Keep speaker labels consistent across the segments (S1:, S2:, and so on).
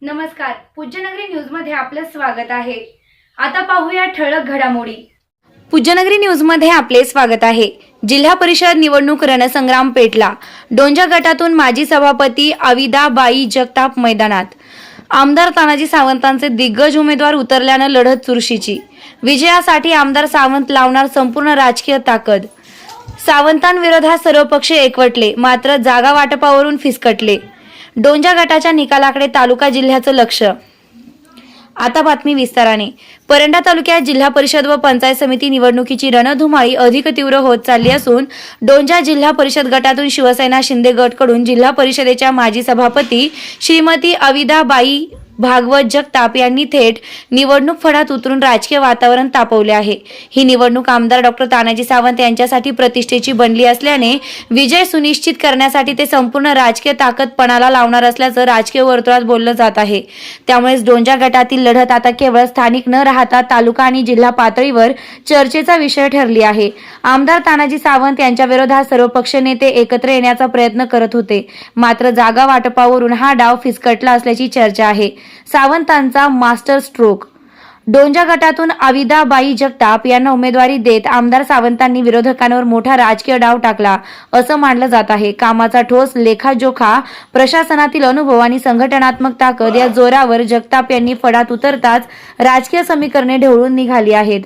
S1: नमस्कार, पूज्यनगरी न्यूज मध्ये आपलं स्वागत आहे। आता पाहूया ठळक घडामोडी। पूज्यनगरी न्यूज मध्ये आपले स्वागत आहे। जिल्हा परिषद निवडणूक रणसंग्राम पेटला। डोंजा गटातून माजी सभापती अविदाबाई जगताप मैदानात। आमदार तानाजी सावंतांचे दिग्गज उमेदवार उतरल्यानं लढत चुरशीची। विजयासाठी आमदार सावंत लावणार संपूर्ण राजकीय ताकद। सावंतांविरोधात सर्व पक्ष एकवटले, मात्र जागा वाटपावरून फिसकटले। डोंजा गटाच्या निकालाकडे तालुका जिल्ह्याचं लक्ष। आता बातमी विस्ताराने। परंडा तालुक्यात जिल्हा परिषद व पंचायत समिती निवडणुकीची रणधुमाळी अधिक तीव्र होत चालली असून डोंजा जिल्हा परिषद गटातून शिवसेना शिंदे गटकडून जिल्हा परिषदेच्या माजी सभापती श्रीमती अविदाबाई भागवत जगताप यांनी थेट निवडणूक फडात उतरून राजकीय वातावरण तापवले आहे। ही निवडणूक आमदार डॉक्टर तानाजी सावंत यांच्यासाठी प्रतिष्ठेची बनली असल्याने विजय सुनिश्चित करण्यासाठी ते संपूर्ण राजकीय ताकद पणाला लावणार असल्याचं राजकीय वर्तुळात बोललं जात आहे। त्यामुळेच डोंजा गटातील लढत आता केवळ स्थानिक न राहता तालुका आणि जिल्हा पातळीवर चर्चेचा विषय ठरली आहे। आमदार तानाजी सावंत यांच्या विरोधात सर्व पक्ष नेते एकत्र येण्याचा प्रयत्न करत होते, मात्र जागा वाटपावरून हा डाव फिसकटला असल्याची चर्चा आहे। सावंतांचा मास्टर स्ट्रोक। डोंजा गटातून अविदाबाई जगताप यांना उमेदवारी देत आमदार सावंतांनी विरोधकांवर मोठा राजकीय डाव टाकला असं मानलं जात आहे। कामाचा ठोस लेखाजोखा, प्रशासनातील अनुभव आणि संघटनात्मक ताकद या जोरावर जगताप यांनी फडात उतरताच राजकीय समीकरणे ढवळून निघाली आहेत।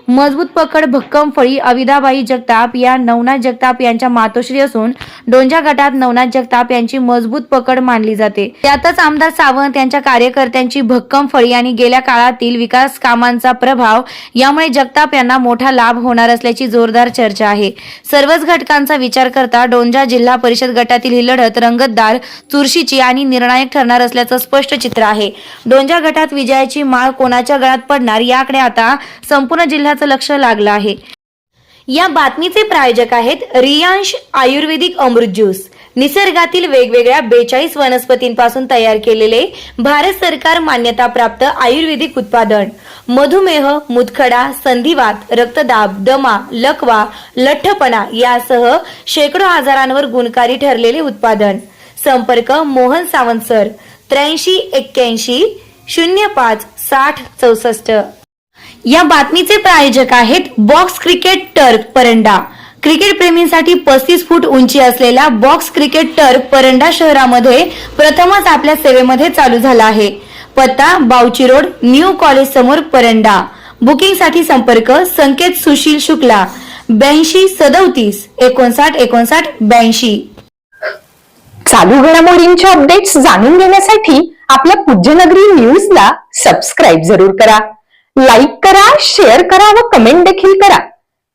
S1: मजबूत पकड, भक्कम फळी। अविदाबाई जगताप या नवनाथ जगताप यांच्या मातोश्री असून डोंजा गटात नवनाथ जगताप यांची मजबूत पकड मानली जाते। त्यातच आमदार सावंत यांच्या कार्यकर्त्यांची भक्कम फळी आणि गेल्या काळातील विकास कामांचा प्रभाव यामुळे जगताप यांना मोठा लाभ होणार असल्याची जोरदार चर्चा आहे। सर्वच घटकांचा विचार करता डोंजा जिल्हा परिषद गटातील ही लढत रंगतदार, चुरशीची आणि निर्णायक ठरणार असल्याचं स्पष्ट चित्र आहे। डोंजा गटात विजयाची माळ कोणाच्या गळ्यात पडणार याकडे आता संपूर्ण जिल्ह्याचं लक्ष लागलं आहे। या बातमीचे प्रायोजक आहेत रियांश आयुर्वेदिक अमृत ज्यूस। निसर्गातील वेगवेगळ्या 42 वनस्पतींपासून तयार केलेले भारत सरकार मान्यता प्राप्त आयुर्वेदिक उत्पादन। मधुमेह, मुतखडा, संधिवात, रक्तदाब, दमा, लकवा, लठ्ठपणा यासह शेकडो आजारांवर गुणकारी ठरलेले उत्पादन। संपर्क मोहन सावंत सर 83 81 05 60 64। या बातमीचे प्रायोजक आहेत box cricket turf Paranda. Cricket प्रेमींसाठी 35 फूट उंची असलेला बॉक्स क्रिकेट टर्फ परंडा शहरामध्ये प्रथमच आपल्या सेवेमध्ये चालू झाला आहे। पत्ता बावची रोड, न्यू कॉलेज समोर, परंडा। बुकिंग साठी संपर्क संकेत सुशील शुक्ला 82 37 59 59 82।
S2: चालू घडामोडींचे अपडेट्स जाणून घेण्यासाठी आपल्या पूज्यनगरी न्यूजला सबस्क्राइब जरूर करा, लाईक करा, शेअर करा व कमेंट देखील करा।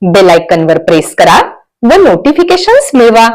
S2: बेल आयकॉनवर प्रेस करा व नोटिफिकेशन्स मिळवा।